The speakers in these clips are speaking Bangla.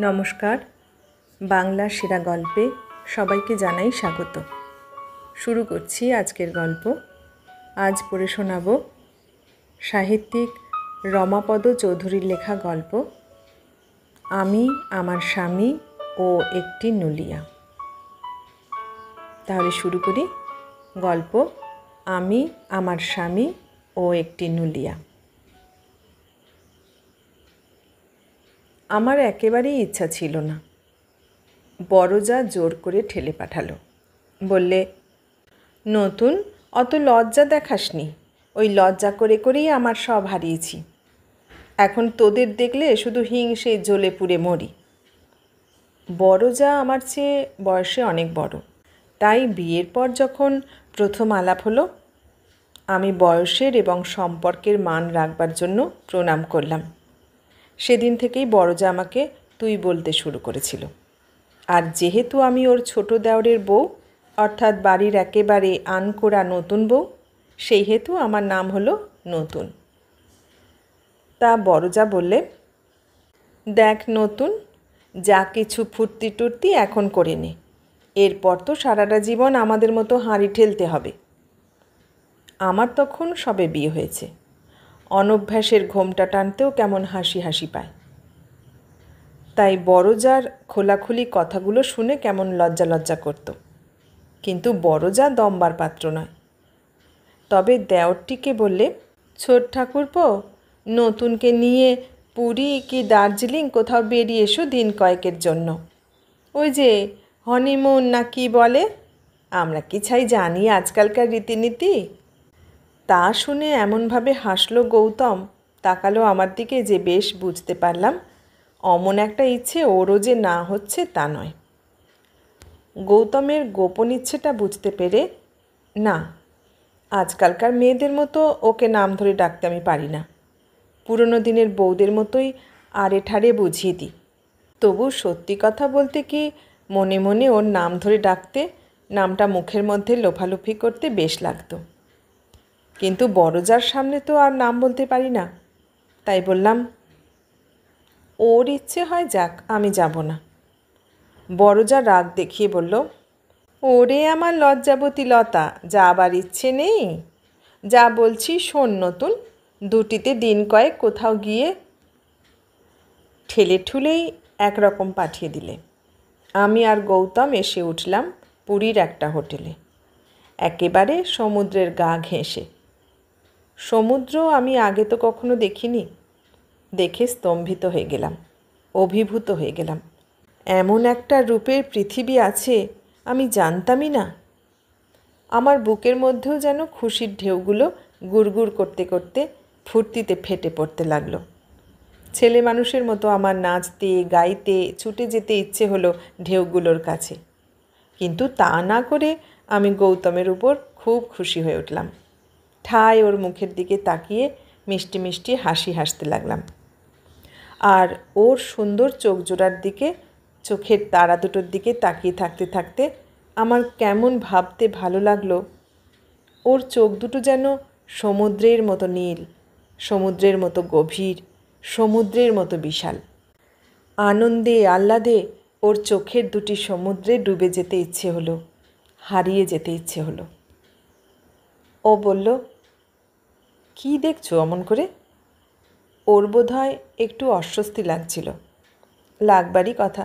নমস্কার। বাংলা সেরা গল্পে সবাইকে জানাই স্বাগত। শুরু করছি আজকের গল্প। আজ পড়ে শোনাব সাহিত্যিক রমাপদ চৌধুরীর লেখা গল্প আমি, আমার স্বামী ও একটি নুলিয়া। তাহলে শুরু করি। গল্প আমি, আমার স্বামী ও একটি নুলিয়া। আমার একেবারেই ইচ্ছা ছিল না। বড়জা জোর করে ঠেলে পাঠালো। বললে, নতুন অত লজ্জা দেখাসনি। ওই লজ্জা করে করেই আমার সব হারিয়েছি। এখন তোদের দেখলে শুধু হিংসে জ্বলে পুড়ে মরি। বড়জা আমার চেয়ে বয়সে অনেক বড়। তাই বিয়ের পর যখন প্রথম আলাপ হলো, আমি বয়সের এবং সম্পর্কের মান রাখবার জন্য প্রণাম করলাম। সেদিন থেকেই বড়জা আমাকে তুই বলতে শুরু করেছিল। আর যেহেতু আমি ওর ছোট দেওরের বউ, অর্থাৎ বাড়ির একেবারে আনকোড়া নতুন বউ, সেই হেতু আমার নাম হলো নতুন। তা বড়জা বললে, দেখ নতুন, যা কিছু ফুর্তি টুর্তি এখন করে নে। এরপর তো সারাটা জীবন আমাদের মতো হাঁড়ি ঠেলতে হবে। আমার তখন সবে বিয়ে হয়েছে। অনভ্যাসের ঘোমটা টানতেও কেমন হাসি হাসি পায়। তাই বড়জার খোলাখুলি কথাগুলো শুনে কেমন লজ্জা লজ্জা করত। কিন্তু বড়জা দমবার পাত্র নয়। তবে দেওরটিকে বললে, ছোট ঠাকুরপো, নতুনকে নিয়ে পুরী কি দার্জিলিং কোথাও বেরিয়ে এসো দিন কয়েকের জন্য। ওই যে হনিমুন না কি বলে, আমরা কি ছাই জানি আজকালকার রীতিনীতি। তা শুনে এমনভাবে হাসলো গৌতম, তাকালো আমার দিকে, যে বেশ বুঝতে পারলাম অমন একটা ইচ্ছে ওরও যে না হচ্ছে তা নয়। গৌতমের গোপন ইচ্ছেটা বুঝতে পেরে, না, আজকালকার মেয়েদের মতো ওকে নাম ধরে ডাকতে আমি পারি না। পুরনো দিনের বউদের মতোই আড়ে ঠাড়ে বুঝিয়ে দিই। তবু সত্যি কথা বলতে কি, মনে মনে ওর নাম ধরে ডাকতে, নামটা মুখের মধ্যে লোফালোফি করতে বেশ লাগতো। কিন্তু বড়জার সামনে তো আর নাম বলতে পারি না। তাই বললাম, ওর ইচ্ছে হয় যাক, আমি যাব না। বড়জা রাগ দেখিয়ে বলল, ওরে আমার লজ্জাবতী লতা, যাবার ইচ্ছে নেই? যা বলছি শোন নতুন, দুটিতে দিন কয়েক কোথাও গিয়ে। ঠেলে ঠুলেই একরকম পাঠিয়ে দিলে। আমি আর গৌতম এসে উঠলাম পুরীর একটা হোটেলে, একেবারে সমুদ্রের গা ঘেঁষে। সমুদ্র আমি আগে তো কখনো দেখিনি। দেখে স্তম্ভিত হয়ে গেলাম, অভিভূত হয়ে গেলাম। এমন একটা রূপের পৃথিবী আছে আমি জানতামই না। আমার বুকের মধ্যেও যেন খুশির ঢেউগুলো গুড়গুড় করতে করতে ফুর্তিতে ফেটে পড়তে লাগলো। ছেলে মানুষের মতো আমার নাচতে গাইতে ছুটে যেতে ইচ্ছে হলো ঢেউগুলোর কাছে। কিন্তু তা না করে আমি গৌতমের উপর খুব খুশি হয়ে উঠলাম। ঠায় ওর মুখের দিকে তাকিয়ে মিষ্টি মিষ্টি হাসি হাসতে লাগলাম। আর ওর সুন্দর চোখ জোড়ার দিকে, চোখের তারা দুটোর দিকে তাকিয়ে থাকতে থাকতে আমার কেমন ভাবতে ভালো লাগলো, ওর চোখ দুটো যেন সমুদ্রের মতো নীল, সমুদ্রের মতো গভীর, সমুদ্রের মতো বিশাল। আনন্দে আহ্লাদে ওর চোখের দুটি সমুদ্রে ডুবে যেতে ইচ্ছে হলো, হারিয়ে যেতে ইচ্ছে হলো। ও বলল, কি দেখছো অমন করে? ওর বোধহয় একটু অস্বস্তি লাগছিল। লাগবারই কথা।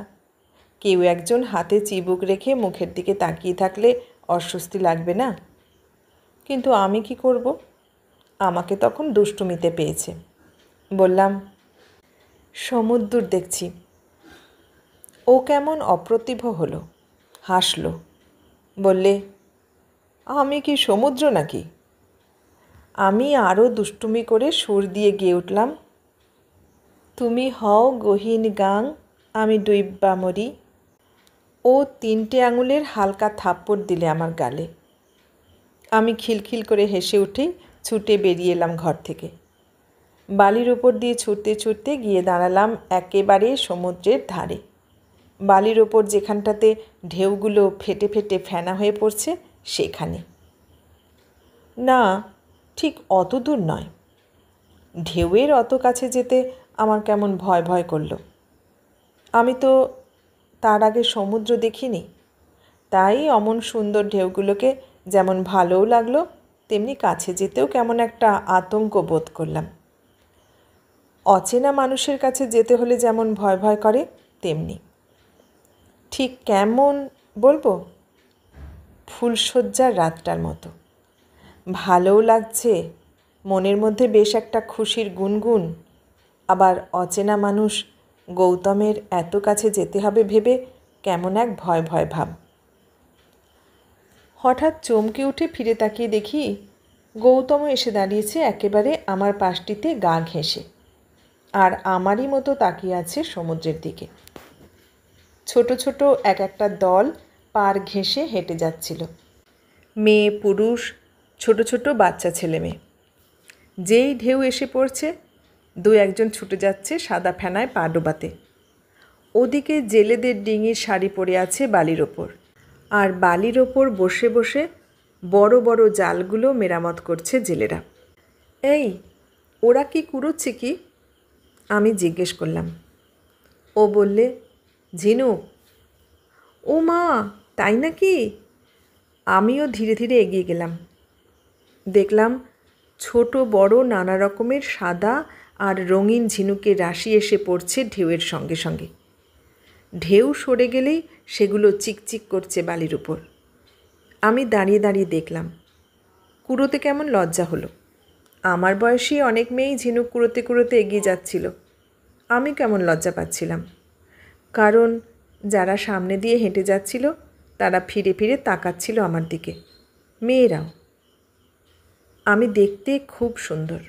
কেউ একজন হাতে চিবুক রেখে মুখের দিকে তাকিয়ে থাকলে অস্বস্তি লাগবে না? কিন্তু আমি কি করব? আমাকে তখন দুষ্টুমিতে পেয়েছে। বললাম, সমুদ্র দেখছি। ও কেমন অপ্রতিভ হলো, হাসলো। বললে, আমি কি সমুদ্র নাকি? আমি আরও দুষ্টুমি করে সুর দিয়ে গেয়ে উঠলাম, তুমি হও গহীন গাং, আমি ডুইব্বা মরি। ও 3টে আঙুলের হালকা থাপ্পড় দিলে আমার গালে। আমি খিলখিল করে হেসে উঠেই ছুটে বেরিয়ে এলাম ঘর থেকে। বালির ওপর দিয়ে ছুটতে ছুটতে গিয়ে দাঁড়ালাম একেবারে সমুদ্রের ধারে। বালির ওপর যেখানটাতে ঢেউগুলো ফেটে ফেটে ফেনা হয়ে পড়ছে সেখানে। না, ঠিক অত দূর নয়। ঢেউয়ের অত কাছে যেতে আমার কেমন ভয় ভয় করলো। আমি তো তার আগে সমুদ্র দেখিনি, তাই অমন সুন্দর ঢেউগুলোকে যেমন ভালোও লাগলো, তেমনি কাছে যেতেও কেমন একটা আতঙ্ক বোধ করলাম। অচেনা মানুষের কাছে যেতে হলে যেমন ভয় ভয় করে, তেমনি। ঠিক কেমন বলবো, ফুলশয্যার রাতটার মতো। ভালোও লাগছে, মনের মধ্যে বেশ একটা খুশির গুনগুন। আবার অচেনা মানুষ গৌতমের এত কাছে যেতে হবে ভেবে কেমন এক ভয় ভয় ভাব। হঠাৎ চমকে উঠে ফিরে তাকিয়ে দেখি গৌতমও এসে দাঁড়িয়েছে একেবারে আমার পাশটিতে গা ঘেঁষে, আর আমারই মতো তাকিয়ে আছে সমুদ্রের দিকে। ছোট ছোট এক একটা দল পার ঘেঁষে হেঁটে যাচ্ছিল, মেয়ে পুরুষ, ছোট ছোট বাচ্চা ছেলে মেয়ে। যেই ঢেউ এসে পড়ছে, দু একজন ছুটে যাচ্ছে সাদা ফেনায় পা ডোবাতে। ওদিকে জেলেদের ডিঙির শাড়ি পরে আছে বালির ওপর, আর বালির ওপর বসে বসে বড় বড় জালগুলো মেরামত করছে জেলেরা। এই, ওরা কি কুড়োচ্ছে কি? আমি জিজ্ঞেস করলাম। ও বললে, ঝিনুক। ও মা, তাই নাকি? আমিও ধীরে ধীরে এগিয়ে গেলাম। দেখলাম ছোট বড় নানা রকমের সাদা আর রঙিন ঝিনুকের রাশি এসে পড়ছে ঢেউয়ের সঙ্গে সঙ্গে। ঢেউ সরে গেলেই সেগুলো চিকচিক করছে বালির উপর। আমি দাঁড়িয়ে দাঁড়িয়ে দেখলাম। কুড়োতে কেমন লজ্জা হলো। আমার বয়সী অনেক মেয়েই ঝিনুক কুড়োতে কুড়োতে এগিয়ে যাচ্ছিল, আমি কেমন লজ্জা পাচ্ছিলাম। কারণ যারা সামনে দিয়ে হেঁটে যাচ্ছিল তারা ফিরে ফিরে তাকাচ্ছিল আমার দিকে, মেয়েরাও। আমি দেখতে খুব সুন্দর,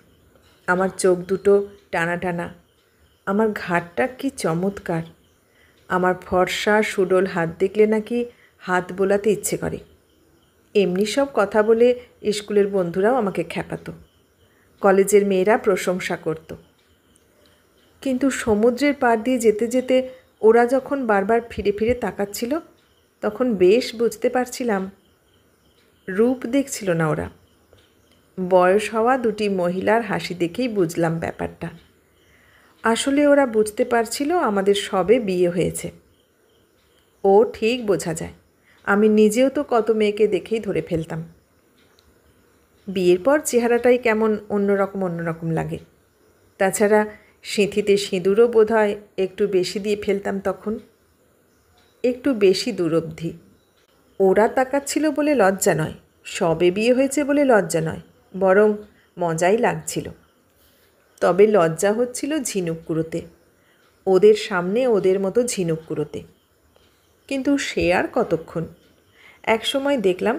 আমার চোখ দুটো টানা টানা, আমার ঘাড়টা কি চমৎকার। আমার ফর্সা সুডোল হাত দেখলে নাকি হাত বোলাতে ইচ্ছে করে। এমনি সব কথা বলে স্কুলের বন্ধুরাও আমাকে খ্যাপাতো, কলেজের মেয়েরা প্রশংসা করত। কিন্তু সমুদ্রের পাড় দিয়ে যেতে যেতে ওরা যখন বারবার ফিরে ফিরে তাকাচ্ছিল, তখন বেশ বুঝতে পারছিলাম রূপ দেখছিল না ওরা। বয়স হওয়া দুটি মহিলার হাসি দেখেই বুঝলাম ব্যাপারটা। আসলে ওরা বুঝতে পারছিল আমাদের সবে বিয়ে হয়েছে। ও ঠিক বোঝা যায়, আমি নিজেও তো কত মেয়েকে দেখেই ধরে ফেলতাম। বিয়ের পর চেহারাটাই কেমন অন্যরকম লাগে। তাছাড়া সিঁথিতে সিঁদুরও বোধহয় একটু বেশি দিয়ে ফেলতাম তখন, একটু বেশি দূর অবধি। ওরা তাকাচ্ছিল বলে লজ্জা নয়, সবে বিয়ে হয়েছে বলে লজ্জা নয়, বরং মজাই লাগছিল। তবে লজ্জা হচ্ছিল ঝিনুক কুড়োতে, ওদের সামনে ওদের মতো ঝিনুক কুড়োতে। কিন্তু সে আর কতক্ষণ। একসময় দেখলাম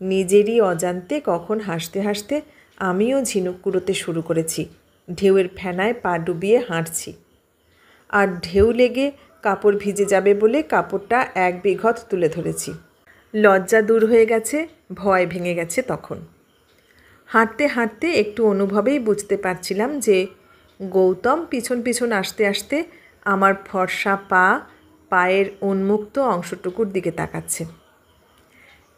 নিজেরই অজান্তে কখন হাসতে হাসতে আমিও ঝিনুক কুড়োতে শুরু করেছি, ঢেউয়ের ফেনায় পা ডুবিয়ে হাঁটছি। আর ঢেউ লেগে কাপড় ভিজে যাবে বলে কাপড়টা এক বিঘত তুলে ধরেছি। লজ্জা দূর হয়ে গেছে, ভয় ভেঙে গেছে তখন। হাঁটতে হাঁটতে একটু অনুভবেই বুঝতে পারছিলাম যে গৌতম পিছন পিছন আসতে আসতে আমার ফর্সা পায়ের উন্মুক্ত অংশটুকুর দিকে তাকাচ্ছে।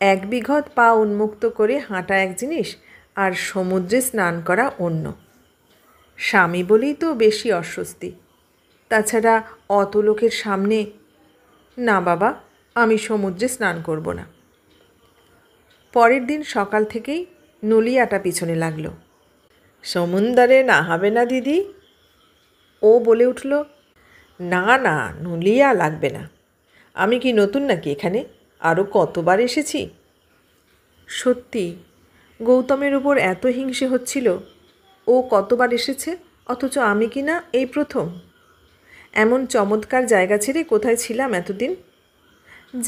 এক বিঘত পা উন্মুক্ত করে হাঁটা এক জিনিস, আর সমুদ্রে স্নান করা অন্য। স্বামী বলেই তো বেশি অস্বস্তি। তাছাড়া অত লোকের সামনে, না বাবা, আমি সমুদ্রে স্নান করব না। পরের দিন সকাল থেকেই নলিয়াটা পিছনে লাগলো। সমুদ্রে নাহাবে না দিদি? ও বলে উঠল, না না, নলিয়া লাগবে না। আমি কি নতুন নাকি এখানে? আরও কতবার এসেছি। সত্যি গৌতমের উপর এত হিংসে হচ্ছিল। ও কতবার এসেছে, অথচ আমি কি না এই প্রথম। এমন চমৎকার জায়গা ছেড়ে কোথায় ছিলাম এতদিন।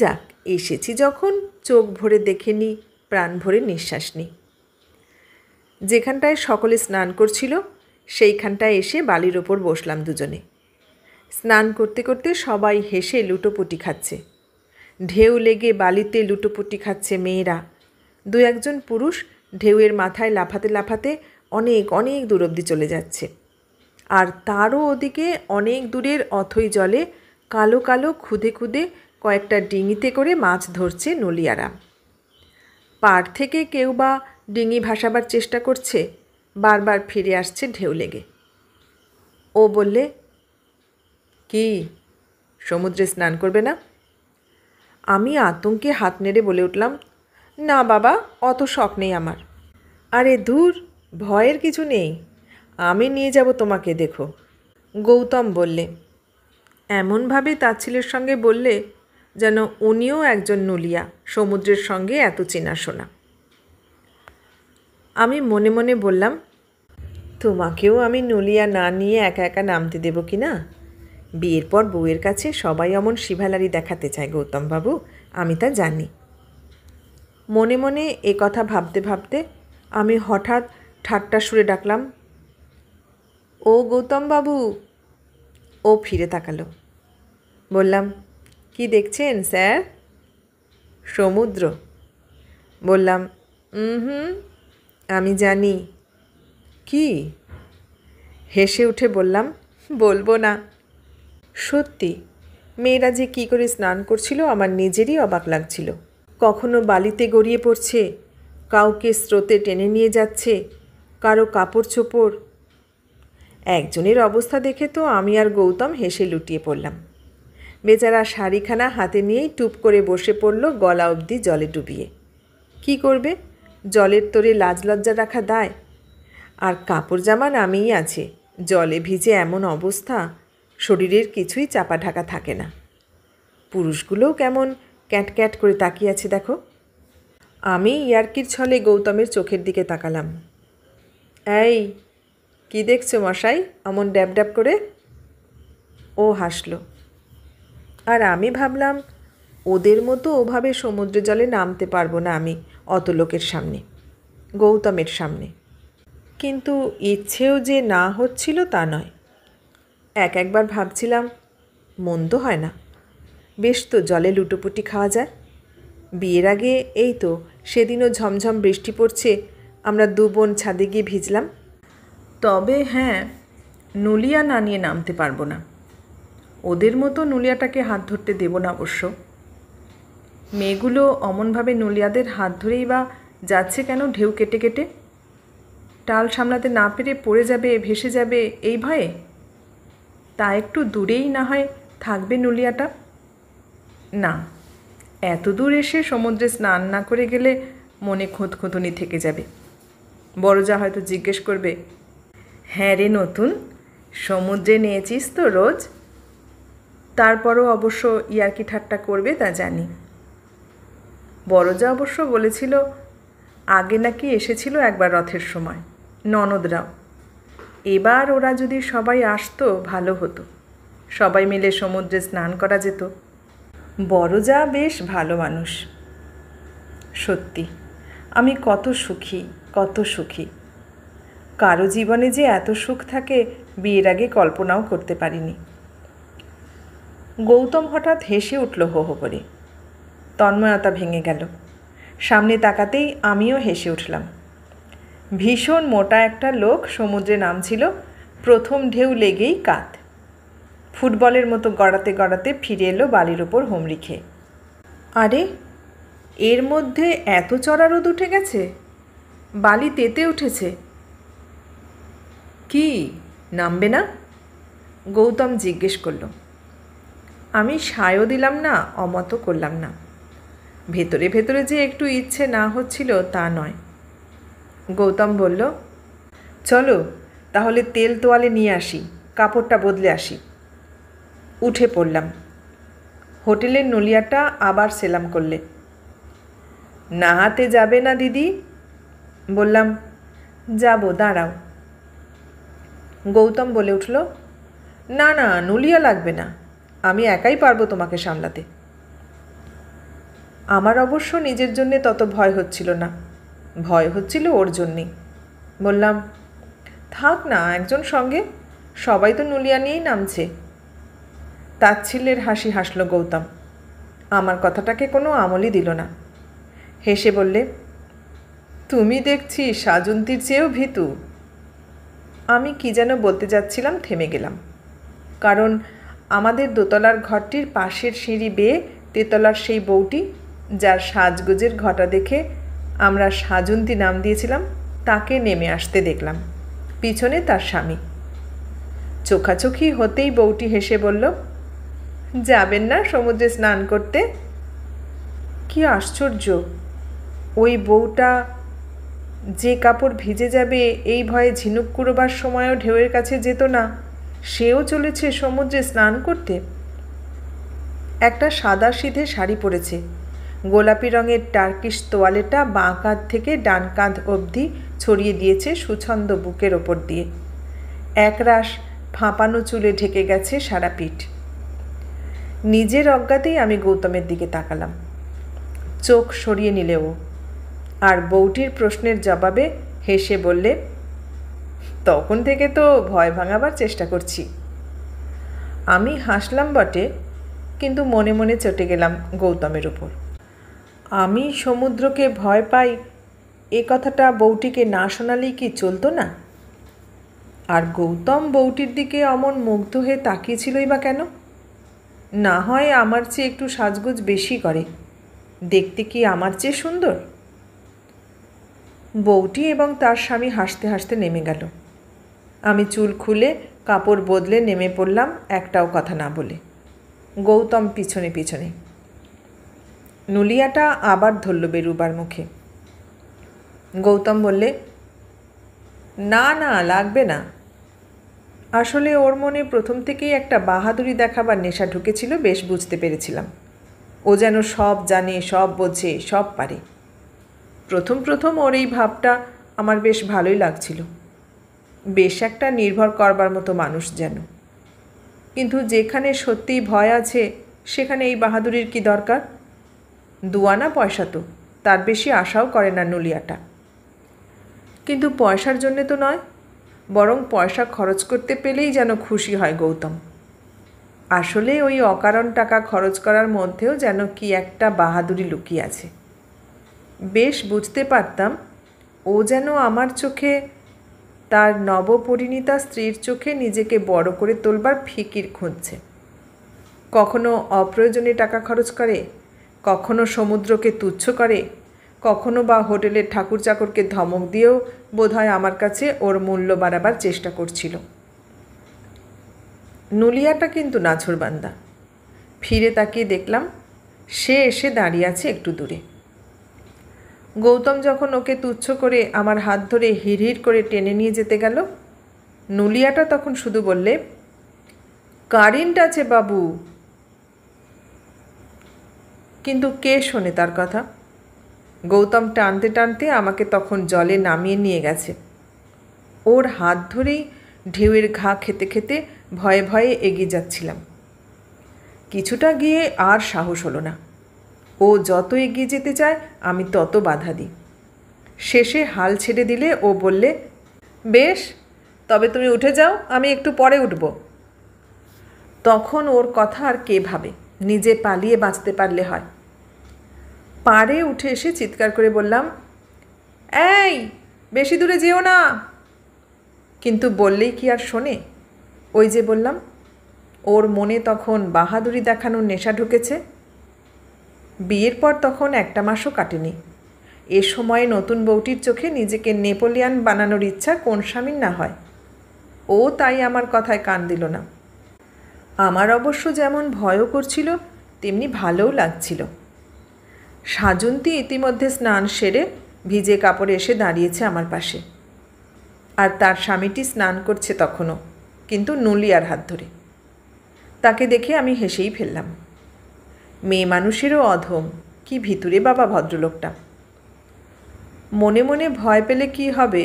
যাক, এসেছি যখন চোখ ভরে দেখে নিই, প্রাণ ভরে নিঃশ্বাস নিই। যেখানটায় সকলে স্নান করছিল সেইখানটায় এসে বালির ওপর বসলাম দুজনে। স্নান করতে করতে সবাই হেসে লুটোপুটি খাচ্ছে। ঢেউ লেগে বালিতে লুটোপুটি খাচ্ছে মেয়েরা। দু একজন পুরুষ ঢেউয়ের মাথায় লাফাতে লাফাতে অনেক অনেক দূর অবধি চলে যাচ্ছে। আর তারও ওদিকে অনেক দূরের অথই জলে কালো কালো খুদে খুদে কয়েকটা ডিঙিতে করে মাছ ধরছে নলিয়ারা। পাড় থেকে কেউ বা ডিঙি ভাসাবার চেষ্টা করছে, বারবার ফিরে আসছে ঢেউ লেগে। ও বললে, কি সমুদ্রে স্নান করবে না? আমি আতঙ্কে হাত নেড়ে বলে উঠলাম, না বাবা, অত শখ নেই আমার। আরে ধুর, ভয়ের কিছু নেই, আমি নিয়ে যাব তোমাকে, দেখো। গৌতম বললে। এমনভাবে তাচ্ছিলের সঙ্গে বললে যেন উনিও একজন নুলিয়া, সমুদ্রের সঙ্গে এত চেনাশোনা। আমি মনে মনে বললাম, তোমাকেও আমি নুলিয়া না নিয়ে একা একা নামতে দেব কি না? বিয়ের পর বউয়ের কাছে সবাই অমন শিভালারি দেখাতে চায় গৌতমবাবু, আমি তা জানি। মনে মনে এ কথা ভাবতে ভাবতে আমি হঠাৎ ঠাট্টা সুরে ডাকলাম, ও গৌতমবাবু। ও ফিরে তাকালো। বললাম, কি দেখছেন স্যার? সমুদ্র। বললাম, হুম, আমি জানি। কি? হেসে উঠে বললাম, বলবো না। সত্যি, মেয়েরা যে কী করে স্নান করছিল আমার নিজেরই অবাক লাগছিল। কখনো বালিতে গড়িয়ে পড়ছে, কাউকে স্রোতে টেনে নিয়ে যাচ্ছে, কারো কাপড় চোপড়। একজনের অবস্থা দেখে তো আমি আর গৌতম হেসে লুটিয়ে পড়লাম। বেচারা শাড়িখানা হাতে নিয়েই টুপ করে বসে পড়ল গলা অবধি জলে ডুবিয়ে। কি করবে, জলের তোরে লাজ লজ্জা রাখা দায়। আর কাপড় জামা নামেই আছে, জলে ভিজে এমন অবস্থা, শরীরের কিছুই চাপা ঢাকা থাকে না। পুরুষগুলোও কেমন ক্যাট ক্যাট করে তাকিয়ে আছে দেখো। আমি ইয়ার্কির ছলে গৌতমের চোখের দিকে তাকালাম। এই, কি দেখছো মশাই অমন ড্যাব ড্যাব করে? ও হাসল। আর আমি ভাবলাম, ওদের মতো ওভাবে সমুদ্র জলে নামতে পারবো না আমি অত লোকের সামনে, গৌতমের সামনে। কিন্তু ইচ্ছেও যে না হচ্ছিল তা নয়। একবার ভাবছিলাম, মন্দ হয় না, বেশ তো জলে লুটোপুটি খাওয়া যায়। বিয়ের আগে এই তো সেদিনও ঝমঝম বৃষ্টি পড়ছে, আমরা দু বোন ছাদে গিয়ে ভিজলাম। তবে হ্যাঁ, নুলিয়া না নিয়ে নামতে পারবো না। ওদের মতো নুলিয়াটাকে হাত ধরতে দেব না অবশ্য। মেয়েগুলো অমনভাবে নুলিয়াদের হাত ধরেই বা যাচ্ছে কেন ঢেউ কেটে কেটে? টাল সামলাতে না পেরে পড়ে যাবে, ভেসে যাবে এই ভয়ে? তা একটু দূরেই না হয় থাকবে নুলিয়াটা। না, এত দূর এসে সমুদ্রে স্নান না করে গেলে মনে খোঁতখোঁতনি থেকে যাবে। বড়জা হয়তো জিজ্ঞেস করবে, হ্যাঁ রে নতুন, সমুদ্রে নিয়েছিস তো রোজ? তারপরও অবশ্য ইয়ার্কি ঠাট্টা করবে তা জানি। বড়জা অবশ্য বলেছিল, আগে নাকি এসেছিল একবার রথের সময়, ননদরাও। এবার ওরা যদি সবাই আসতো ভালো হতো, সবাই মিলে সমুদ্রে স্নান করা যেত। বড়জা বেশ ভালো মানুষ। সত্যি, আমি কত সুখী, কত সুখী। কারো জীবনে যে এত সুখ থাকে বিয়ের আগে কল্পনাও করতে পারিনি। গৌতম হঠাৎ হেসে উঠল হো হো করে। তন্ময়তা ভেঙে গেল। সামনে তাকাতেই আমিও হেসে উঠলাম। ভীষণ মোটা একটা লোক সমুদ্রে নামছিল, প্রথম ঢেউ লেগেই কাত। ফুটবলের মতো গড়াতে গড়াতে ফিরে এলো বালির ওপর হুমড়ি খেয়ে। আরে, এর মধ্যে এত চড়া রোদ উঠে গেছে, বালি তেতে উঠেছে। কি, নামবে না? গৌতম জিজ্ঞেস করল। আমি সায়ও দিলাম না, অমতও করলাম না। ভেতরে ভেতরে যে একটু ইচ্ছে না হচ্ছিল তা নয়। গৌতম বলল, চলো তাহলে তেল তোয়ালে নিয়ে আসি, কাপড়টা বদলে আসি। উঠে পড়লাম। হোটেলের নলিয়াটা আবার সেলাম করলে। নাহাতে যাবে না দিদি? বললাম, যাব, দাঁড়াও। গৌতম বলে উঠল, না না, নুলিয়া লাগবে না, আমি একাই পারবো তোমাকে সামলাতে। আমার অবশ্য নিজের জন্যে তত ভয় হচ্ছিল না, ভয় হচ্ছিল ওর জন্যেই। বললাম, থাক না একজন সঙ্গে, সবাই তো নুলিয়া নিয়েই নামছে। তাচ্ছিল্যের হাসি হাসল গৌতম। আমার কথাটাকে কোনো আমলই দিল না। হেসে বললে, তুমি দেখছি সাজন্তীর চেয়েও ভীতু। আমি কি যেন বলতে যাচ্ছিলাম, থেমে গেলাম। কারণ আমাদের দোতলার ঘরটির পাশের সিঁড়ি বেয়ে তেতলার সেই বউটি, যার সাজগোজের ঘটা দেখে আমরা সাজন্তী নাম দিয়েছিলাম, তাকে নেমে আসতে দেখলাম, পিছনে তার স্বামী। চোখাচোখি হতেই বউটি হেসে বলল, যাবেন না সমুদ্রে স্নান করতে? কি আশ্চর্য, ওই বউটা যে কাপড় ভিজে যাবে এই ভয়ে ঝিনুক কুড়োবার সময়ও ঢেউয়ের কাছে যেত না, সেও চলেছে সমুদ্রে স্নান করতে। একটা সাদা সিধে শাড়ি পরেছে, গোলাপি রঙের টার্কিশ তোয়ালেটা বাঁ কাঁধ থেকে ডান কাঁধ অবধি ছড়িয়ে দিয়েছে সুছন্দ বুকের ওপর দিয়ে। একরাশ ফাঁপানো চুলে ঢেকে গেছে সারা পিঠ। নিজের অজ্ঞাতেই আমি গৌতমের দিকে তাকালাম। চোখ সরিয়ে নিলে ও, আর বউটির প্রশ্নের জবাবে হেসে বললে, তখন থেকে তো ভয় ভাঙাবার চেষ্টা করছি। আমি হাসলাম বটে, কিন্তু মনে মনে চটে গেলাম গৌতমের উপর। আমি সমুদ্রকে ভয় পাই এ কথাটা বউটিকে না শোনালেই কি চলতো না? আর গৌতম বউটির দিকে অমন মুগ্ধ হয়ে তাকিয়েছিলই বা কেন? না হয় আমার চেয়ে একটু সাজগোজ বেশি করে, দেখতে কি আমার চেয়ে সুন্দর? বউটি এবং তার স্বামী হাসতে হাসতে নেমে গেল। আমি চুল খুলে কাপড় বদলে নেমে পড়লাম, একটাও কথা না বলে। গৌতম পিছনে পিছনে। নুলিয়াটা আবার ধরল বেরুবার মুখে। গৌতম বললে, না না, লাগবে না। আসলে ওর মনে প্রথম থেকেই একটা বাহাদুরি দেখাবার নেশা ঢুকেছিল, বেশ বুঝতে পেরেছিলাম। ও যেন সব জানে, সব বোঝে, সব পারে। প্রথম প্রথম ওর এই ভাবটা আমার বেশ ভালোই লাগছিল। বেশ একটা নির্ভর করবার মতো মানুষ যেন। কিন্তু যেখানে সত্যিই ভয় আছে সেখানে এই বাহাদুরির কি দরকার? দুয়ানা পয়সা তো, তার বেশি আশাও করে না নুলিয়াটা। কিন্তু পয়সার জন্যে তো নয়, বরং পয়সা খরচ করতে পেলেই যেন খুশি হয় গৌতম। আসলে ওই অকারণ টাকা খরচ করার মধ্যেও যেন কি একটা বাহাদুরি লুকিয়ে আছে। বেশ বুঝতে পারতাম ও যেন আমার চোখে, তার নবপরিণীতা স্ত্রীর চোখে নিজেকে বড় করে তোলবার ফিকির খুঁজছে। কখনো অপ্রয়োজনে টাকা খরচ করে, কখনো সমুদ্রকে তুচ্ছ করে, কখনো বা হোটেলের ঠাকুর চাকরকে ধমক দিয়েও বোধহয় আমার কাছে ওর মূল্য বাড়াবার চেষ্টা করছিল। নুলিয়াটা কিন্তু নাছোড়বান্দা। ফিরে তাকিয়ে দেখলাম সে এসে দাঁড়িয়ে আছে একটু দূরে। গৌতম যখন ওকে তুচ্ছ করে আমার হাত ধরে হিড়হিড় করে টেনে নিয়ে যেতে গেল, নুলিয়াটা তখন শুধু বললে, কারেন্ট আছে বাবু। কিন্তু কে শোনে তার কথা? গৌতম টানতে টানতে আমাকে তখন জলে নামিয়ে নিয়ে গেছে। ওর হাত ধরেই ঢেউয়ের ঘা খেতে খেতে ভয়ে ভয়ে এগিয়ে যাচ্ছিলাম। কিছুটা গিয়ে আর সাহস হলো না। ও যত এগিয়ে যেতে চায় আমি তত বাধা দিই। শেষে হাল ছেড়ে দিলে ও বললে, বেশ, তবে তুমি উঠে যাও, আমি একটু পরে উঠব। তখন ওর কথা আর কে ভাবে, নিজে পালিয়ে বাঁচতে পারলে হয়। পাড়ে উঠে এসে চিৎকার করে বললাম, এই বেশি দূরে যেও না। কিন্তু বললেই কি আর শোনে? ওই যে বললাম, ওর মনে তখন বাহাদুরি দেখানোর নেশা ঢুকেছে। বিয়ের পর তখন একটা মাসও কাটেনি। এ সময়ে নতুন বউটির চোখে নিজেকে নেপোলিয়ান বানানোর ইচ্ছা কোন স্বামীর না হয়? ও তাই আমার কথায় কান দিল না। আমার অবশ্য যেমন ভয়ও করছিল তেমনি ভালোও লাগছিল। সাজন্তী ইতিমধ্যে স্নান সেরে ভিজে কাপড়ে এসে দাঁড়িয়েছে আমার পাশে, আর তার স্বামীটি স্নান করছে তখনও, কিন্তু নুলিয়ার হাত ধরে। তাকে দেখে আমি হেসেই ফেললাম। মেয়ে মানুষেরও অধম, কি ভিতরে বাবা ভদ্রলোকটা। মনে মনে ভয় পেলে কি হবে,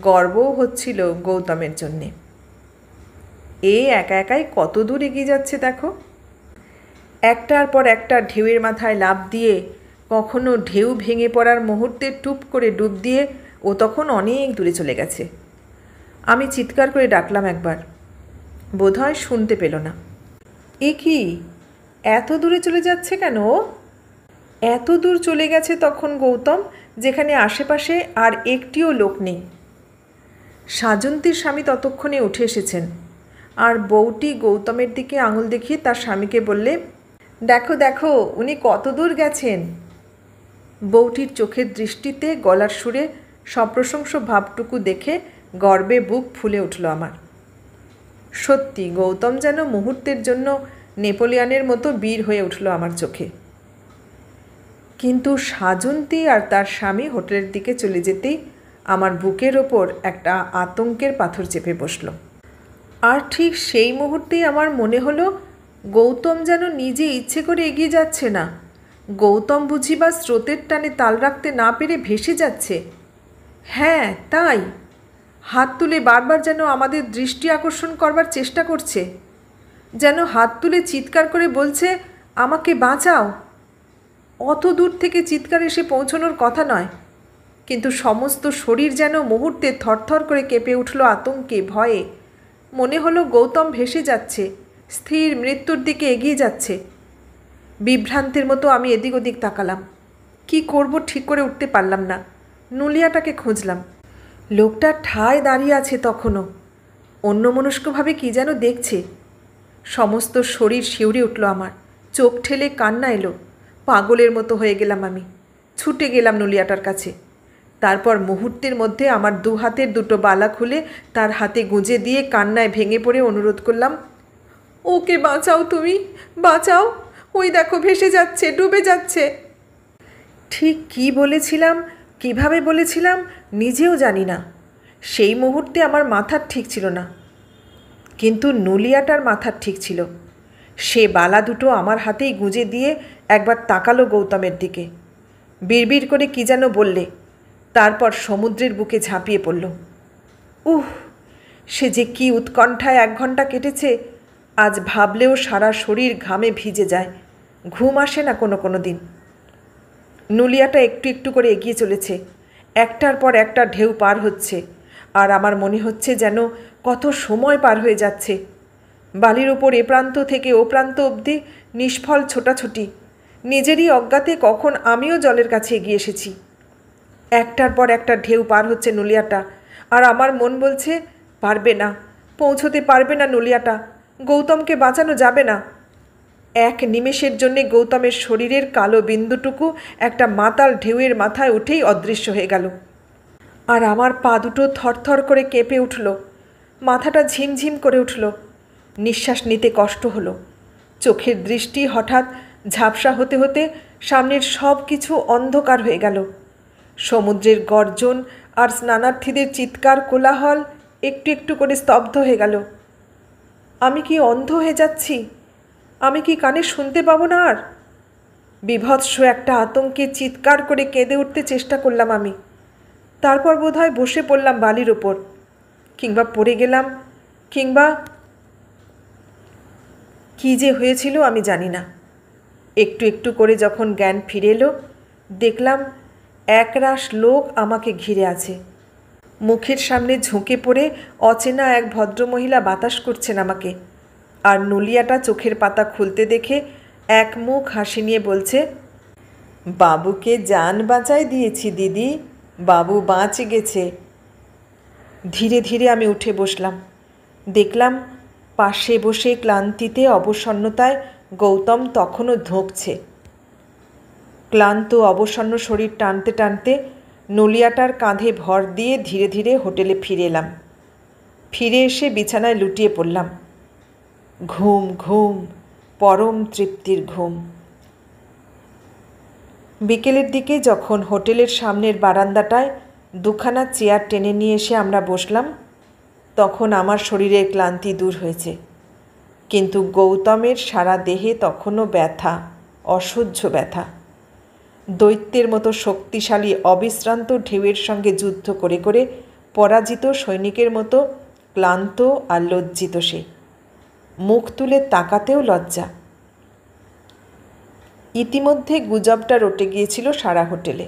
গর্বও হচ্ছিল গৌতমের জন্যে। এ একা একাই কত দূর এগিয়ে যাচ্ছে দেখো। একটার পর একটা ঢেউয়ের মাথায় লাফ দিয়ে, কখনো ঢেউ ভেঙে পড়ার মুহূর্তে টুপ করে ডুব দিয়ে ও তখন অনেক দূরে চলে গেছে। আমি চিৎকার করে ডাকলাম একবার, বোধহয় শুনতে পেল না। এ কি, এত দূরে চলে যাচ্ছে কেন? এত দূর চলে গেছে তখন গৌতম, যেখানে আশেপাশে আর একটিও লোক নেই। সাজন্তীর স্বামী ততক্ষণে উঠে এসেছেন, আর বউটি গৌতমের দিকে আঙুল দেখিয়ে তার স্বামীকে বললে, দেখো দেখো উনি কত দূর গেছেন। বউটির চোখের দৃষ্টিতে, গলার সুরে সপ্রশংস ভাবটুকু দেখে গর্বে বুক ফুলে উঠল আমার। সত্যি গৌতম যেন মুহূর্তের জন্য নেপোলিয়নের মতো বীর হয়ে উঠল আমার চোখে। কিন্তু সাজন্তী আর তার স্বামী হোটেলের দিকে চলে যেতেই আমার বুকের ওপর একটা আতঙ্কের পাথর চেপে বসল। আর ঠিক সেই মুহূর্তেই আমার মনে হলো গৌতম যেন নিজে ইচ্ছে করে এগিয়ে যাচ্ছে না, গৌতম বুঝি বা স্রোতের টানে তাল রাখতে না পেরে ভেসে যাচ্ছে। হ্যাঁ তাই, হাত তুলে বারবার যেন আমাদের দৃষ্টি আকর্ষণ করবার চেষ্টা করছে, যেন হাত তুলে চিৎকার করে বলছে, আমাকে বাঁচাও। অত দূর থেকে চিৎকার এসে পৌঁছানোর কথা নয়, কিন্তু সমস্ত শরীর যেন মুহূর্তে থরথর করে কেঁপে উঠল আতঙ্কে, ভয়ে। মনে হলো গৌতম ভেসে যাচ্ছে, স্থির মৃত্যুর দিকে এগিয়ে যাচ্ছে। বিভ্রান্তের মতো আমি এদিক ওদিক তাকালাম, কি করব ঠিক করে উঠতে পারলাম না। নুলিয়াটাকে খুঁজলাম, লোকটা ঠায় দাঁড়িয়ে আছে তখনও, অন্যমনস্কভাবে কি যেন দেখছে। সমস্ত শরীর শিউরে উঠল আমার, চোখ ঠেলে কান্না এলো, পাগলের মতো হয়ে গেলাম আমি। ছুটে গেলাম নুলিয়াটার কাছে। তারপর মুহূর্তের মধ্যে আমার দু হাতের দুটো বালা খুলে তার হাতে গুঁজে দিয়ে কান্নায় ভেঙে পড়ে অনুরোধ করলাম, ওকে বাঁচাও, তুমি বাঁচাও, ওই দেখো ভেসে যাচ্ছে, ডুবে যাচ্ছে। ঠিক কি বলেছিলাম, কিভাবে বলেছিলাম নিজেও জানি না। সেই মুহূর্তে আমার মাথার ঠিক ছিল না, কিন্তু নুলিয়াটার মাথার ঠিক ছিল। সে বালা দুটো আমার হাতেই গুঁজে দিয়ে একবার তাকালো গৌতমের দিকে, বিড়বিড় করে কি যেন বললে, তারপর সমুদ্রের বুকে ঝাঁপিয়ে পড়ল। সে যে কি উৎকণ্ঠায় 1 ঘন্টা কেটেছে, আজ ভাবলেও সারা শরীর ঘামে ভিজে যায়, ঘুম আসে না কোনো দিন। নুলিয়াটা একটু একটু করে এগিয়ে চলেছে, একটার পর একটা ঢেউ পার হচ্ছে, আর আমার মনে হচ্ছে যেন কত সময় পার হয়ে যাচ্ছে। বালির ওপর এ প্রান্ত থেকে ও প্রান্ত অবধি নিষ্ফল ছোটাছুটি, নিজেরই অজ্ঞাতে কখন আমিও জলের কাছে এগিয়ে এসেছি। একটার পর একটা ঢেউ পার হচ্ছে নুলিয়াটা, আর আমার মন বলছে, পারবে না, পৌঁছতে পারবে না নুলিয়াটা, গৌতমকে বাঁচানো যাবে না। এক নিমেষের জন্যে গৌতমের শরীরের কালো বিন্দুটুকু একটা মাতাল ঢেউয়ের মাথায় উঠেই অদৃশ্য হয়ে গেল। আর আমার পা দুটো থরথর করে কেঁপে উঠল, মাথাটা ঝিমঝিম করে উঠল, নিঃশ্বাস নিতে কষ্ট হলো। চোখের দৃষ্টি হঠাৎ ঝাপসা হতে হতে সামনের সব কিছু অন্ধকার হয়ে গেল। সমুদ্রের গর্জন আর স্নানার্থীদের চিৎকার কোলাহল একটু একটু করে স্তব্ধ হয়ে গেল। আমি কি অন্ধ হয়ে যাচ্ছি? আমি কি কানে শুনতে পাবো না আর? বিভৎস একটা আতঙ্কে চিৎকার করে কেঁদে উঠতে চেষ্টা করলাম আমি। তারপর বোধহয় বসে পড়লাম বালির ওপর, কিংবা পড়ে গেলাম, কিংবা কী যে হয়েছিল আমি জানি না। একটু একটু করে যখন জ্ঞান ফিরে এলো, দেখলাম একরাশ লোক আমাকে ঘিরে আছে। মুখের সামনে ঝুঁকে পড়ে অচেনা এক ভদ্রমহিলা বাতাস করছেন আমাকে, আর নুলিয়াটা চোখের পাতা খুলতে দেখে এক মুখ হাসি নিয়ে বলছে, বাবুকে জান বাঁচাই দিয়েছি দিদি, বাবু বাঁচে গেছে। ধীরে ধীরে আমি উঠে বসলাম। দেখলাম পাশে বসে ক্লান্তিতে অবসন্নতায় গৌতম তখনও ধোঁকছে। ক্লান্ত অবসন্ন শরীর টানতে টানতে নুলিয়াটার কাঁধে ভর দিয়ে ধীরে ধীরে হোটেলে ফিরে এলাম। ফিরে এসে বিছানায় লুটিয়ে পড়লাম। ঘুম ঘুম, পরম তৃপ্তির ঘুম। বিকেলের দিকে যখন হোটেলের সামনের বারান্দাটায় 2খানা চেয়ার টেনে নিয়ে এসে আমরা বসলাম, তখন আমার শরীরের ক্লান্তি দূর হয়েছে, কিন্তু গৌতমের সারা দেহে তখনও ব্যথা, অসহ্য ব্যথা। দৈত্যের মতো শক্তিশালী অবিশ্রান্ত ঢেউয়ের সঙ্গে যুদ্ধ করে করে পরাজিত সৈনিকের মতো ক্লান্ত আর লজ্জিত সে, মুখ তুলে তাকাতেও লজ্জা। ইতিমধ্যে গুজবটা রটে গিয়েছিল সারা হোটেলে।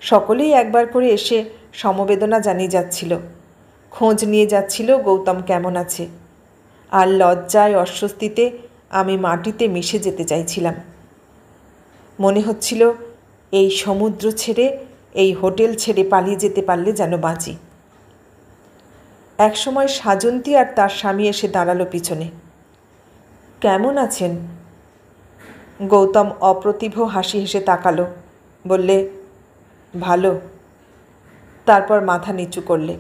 সকলেই একবার করে এসে সমবেদনা জানিয়ে যাচ্ছিল, খোঁজ নিয়ে যাচ্ছিল গৌতম কেমন আছে। আর লজ্জায় অস্বস্তিতে আমি মাটিতে মিশে যেতে চাইছিলাম। মনে হচ্ছিল এই সমুদ্র ছেড়ে, এই হোটেল ছেড়ে পালিয়ে যেতে পারলে যেন বাঁচি। একসময় সাজন্তী আর তার স্বামী এসে দাঁড়ালো পিছনে। কেমন আছেন? গৌতম অপ্রতিভ হাসি হেসে তাকালো, বললে, ভালো। তারপর মাথা নিচু করলে।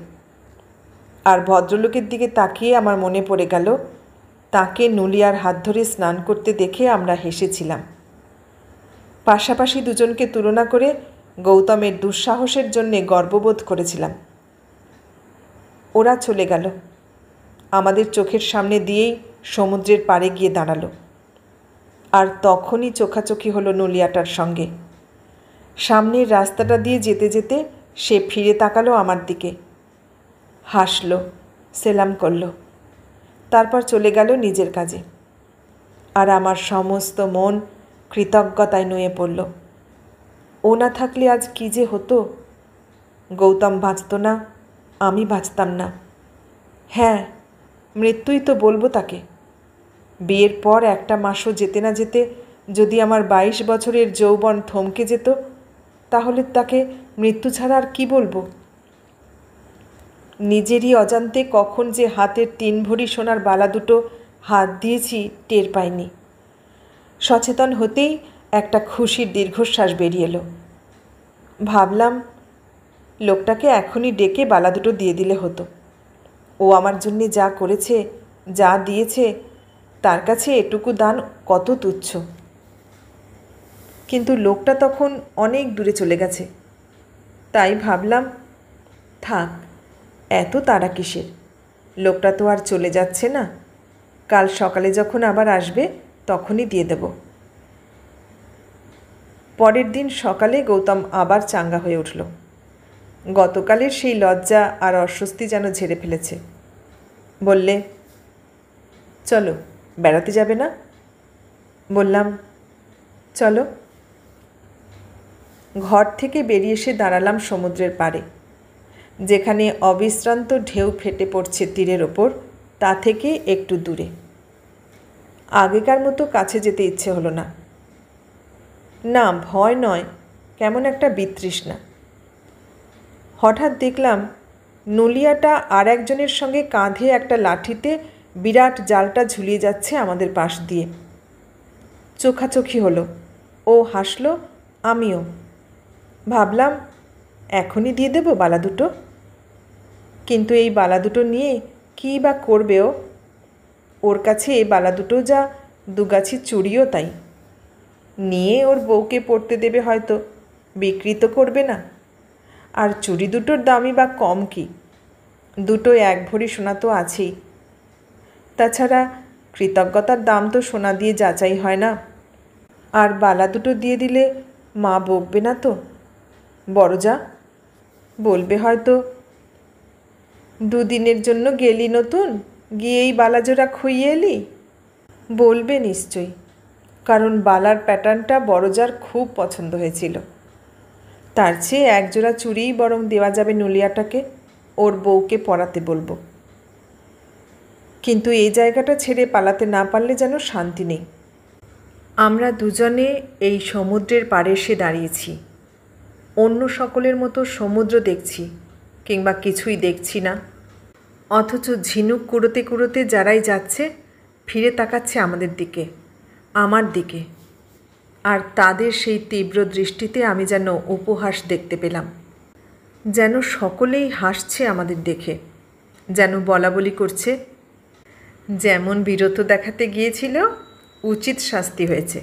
আর ভদ্রলোকের দিকে তাকিয়ে আমার মনে পড়ে গেল তাকে নুলিয়ার হাত ধরে স্নান করতে দেখে আমরা হেসেছিলাম। পাশাপাশি দুজনকে তুলনা করে গৌতমের দুঃসাহসের জন্যে গর্ববোধ করেছিলাম। ওরা চলে গেল। আমাদের চোখের সামনে দিয়েই সমুদ্রের পাড়ে গিয়ে দাঁড়ালো। আর তখনই চোখাচোখি হলো নুলিয়াটার সঙ্গে। সামনের রাস্তাটা দিয়ে যেতে যেতে সে ফিরে তাকালো আমার দিকে, হাসলো, সেলাম করলো, তারপর চলে গেল নিজের কাজে। আর আমার সমস্ত মন কৃতজ্ঞতায় নুয়ে পড়ল। ও না থাকলে আজ কী যে হতো। গৌতম বাঁচত না, আমি বাঁচতাম না। হ্যাঁ, মৃত্যুই তো বলবো তাকে। বিয়ের পর একটা মাসও যেতে না যেতে যদি আমার 22 বছরের যৌবন থমকে যেত, তাহলে তাকে মৃত্যু ছাড়া আর কী বলবো। নিজেরই অজান্তে কখন যে হাতের 3 ভরি সোনার বালা দুটো হাত দিয়েছি টের পাইনি। সচেতন হতেই একটা খুশির দীর্ঘশ্বাস বেরিয়ে এলো। ভাবলাম, লোকটাকে এখনই ডেকে বালা দুটো দিয়ে দিলে হতো। ও আমার জন্যে যা করেছে, যা দিয়েছে, তার কাছে এটুকু দান কত তুচ্ছ। কিন্তু লোকটা তখন অনেক দূরে চলে গেছে। তাই ভাবলাম, থাক, এত তাড়া কিসের। লোকটা তো আর চলে যাচ্ছে না। কাল সকালে যখন আবার আসবে তখনই দিয়ে দেব। পরের দিন সকালে গৌতম আবার চাঙ্গা হয়ে উঠল। গতকালের সেই লজ্জা আর অস্বস্তি যেন ঝেড়ে ফেলেছে। বললে, চলো, বেড়াতে যাবে না? বললাম, চলো। ঘর থেকে বেরিয়ে এসে দাঁড়ালাম সমুদ্রের পাড়ে, যেখানে অবিশ্রান্ত ঢেউ ফেটে পড়ছে তীরের ওপর, তা থেকে একটু দূরে। আগেকার মতো কাছে যেতে ইচ্ছে হলো না। না, ভয় নয়, কেমন একটা বিতৃষ্ণা। হঠাৎ দেখলাম নুলিয়াটা আর একজনের সঙ্গে কাঁধে একটা লাঠিতে বিরাট জালটা ঝুলিয়ে যাচ্ছে আমাদের পাশ দিয়ে। চোখাচোখি হলো। ও হাসলো, আমিও। ভাবলাম, এখনই দিয়ে দেব বালা দুটো। কিন্তু এই বালা দুটো নিয়ে কী বা করবে ও? ওর কাছে এই বালা দুটো যা দুগাছি চুড়িও তাই। নিয়ে ওর বউকে পরতে দেবে হয়তো, বিক্রি তো করবে না। আর চুড়ি দুটোর দামই বা কম কি? দুটো 1 ভরি সোনা তো আছেই। তাছাড়া কৃতজ্ঞতার দাম তো সোনা দিয়ে যাচাই হয় না। আর বালা দুটো দিয়ে দিলে মা বকবে না তো? বড় যা বলবে হয়তো, 2 দিনের জন্য গেলি নতুন, গিয়েই বালাজোড়া খুইয়ে এলি। বলবে নিশ্চয়ই, কারণ বালার প্যাটার্নটা বড়জার খুব পছন্দ হয়েছিল। তার চেয়ে 1 জোড়া চুড়িই বরং দেওয়া যাবে নুলিয়াটাকে, ওর বউকে পরাতে বলবো। কিন্তু এই জায়গাটা ছেড়ে পালাতে না পারলে যেন শান্তি নেই। আমরা দুজনে এই সমুদ্রের পাড়ে এসে দাঁড়িয়েছি। অন্য সকলের মতো সমুদ্র দেখছি কিংবা কিছুই দেখছি না, অথচ ঝিনুক কুড়োতে কুড়োতে যারাই যাচ্ছে ফিরে তাকাচ্ছে আমাদের দিকে, আমার দিকে। আর তাদের সেই তীব্র দৃষ্টিতে আমি যেন উপহাস দেখতে পেলাম। যেন সকলেই হাসছে আমাদের দেখে, যেন বলাবলি করছে, যেমন বীরত্ব দেখাতে গিয়েছিল উচিত শাস্তি হয়েছে।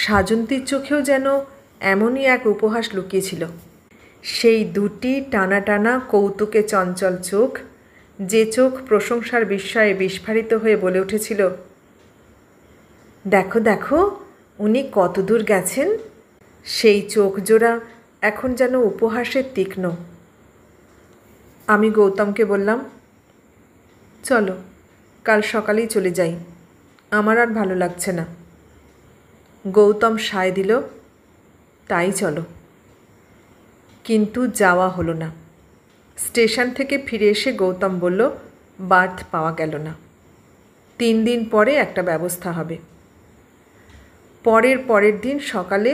সাজন্তীর চোখেও যেন এমনই এক উপহাস লুকিয়েছিল। সেই দুটি টানা টানা কৌতুকে চঞ্চল চোখ, যে চোখ প্রশংসার বিস্ময়ে বিস্ফারিত হয়ে বলে উঠেছিল, দেখো দেখো, উনি কত দূর গেছেন। সেই চোখ জোড়া এখন যেন উপহাসের তীক্ষ্ণ। আমি গৌতমকে বললাম, চলো, কাল সকালেই চলে যাই, আমার আর ভালো লাগছে না। গৌতম সায় দিল, তাই চলো। কিন্তু যাওয়া হলো না। স্টেশন থেকে ফিরে এসে গৌতম বলল, বার্থ পাওয়া গেল না, 3 দিন পরে একটা ব্যবস্থা হবে। পরের দিন সকালে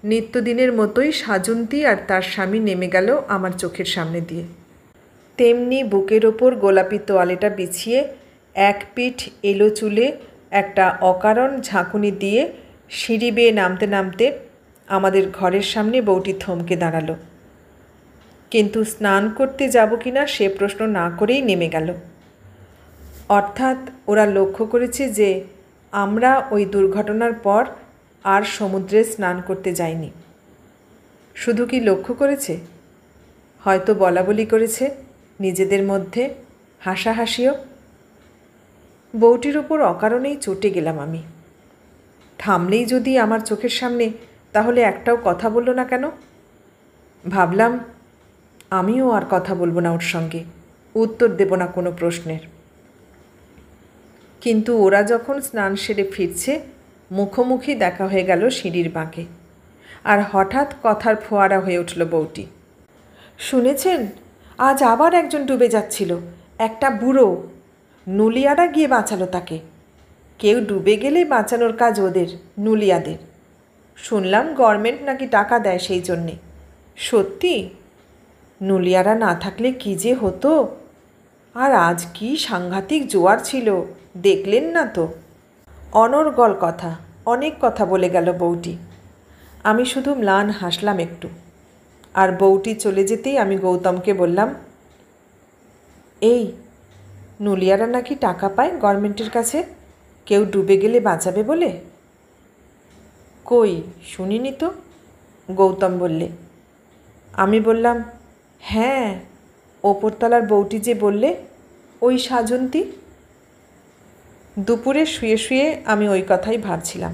নিত্যদিনের মতোই সাজন্তী আর তার স্বামী নেমে গেল আমার চোখের সামনে দিয়ে। তেমনি বুকের ওপর গোলাপি তোয়ালেটা বিছিয়ে 1 পিঠ এলো চুলে একটা অকারণ ঝাঁকুনি দিয়ে সিঁড়ি বেয়ে নামতে নামতে আমাদের ঘরের সামনে বউটি থমকে দাঁড়ালো। কিন্তু স্নান করতে যাব কি না সে প্রশ্ন না করেই নেমে গেল। অর্থাৎ ওরা লক্ষ্য করেছে যে আমরা ওই দুর্ঘটনার পর আর সমুদ্রে স্নান করতে যাইনি। শুধু কি লক্ষ্য করেছে, হয়তো বলাবলি করেছে নিজেদের মধ্যে, হাসাহাসিও। বউটির ওপর অকারণেই চটে গেলাম আমি। থামলেই যদি আমার চোখের সামনে, তাহলে একটাও কথা বলল না কেন? ভাবলাম আমিও আর কথা বলবো না ওর সঙ্গে, উত্তর দেব না কোনো প্রশ্নের। কিন্তু ওরা যখন স্নান সেরে ফিরছে, মুখোমুখি দেখা হয়ে গেল সিঁড়ির বাঁকে। আর হঠাৎ কথার ফোয়ারা হয়ে উঠল বউটি। শুনেছেন, আজ আবার একজন ডুবে যাচ্ছিল, একটা বুড়ো। নুলিয়ারা গিয়ে বাঁচালো তাকে। কেউ ডুবে গেলে বাঁচানোর কাজ ওদের, নুলিয়াদের। শুনলাম গভর্নমেন্ট নাকি টাকা দেয় সেই জন্যে। সত্যি? নুলিয়ারা না থাকলে কী যে হতো। আর আজ কি সাংঘাতিক জোয়ার ছিল, দেখলেন না তো? অনর্গল কথা, অনেক কথা বলে গেল বউটি। আমি শুধু ম্লান হাসলাম একটু। আর বউটি চলে যেতেই আমি গৌতমকে বললাম, এই, নুলিয়ারা নাকি টাকা পায় গভর্নমেন্টের কাছে কেউ ডুবে গেলে বাঁচাবে বলে। কই, শুনিনি তো, গৌতম বললে। আমি বললাম, হ্যাঁ, ওপরতলার বউটি যে বললে, ওই সাজন্তী। দুপুরে শুয়ে শুয়ে আমি ওই কথাই ভাবছিলাম,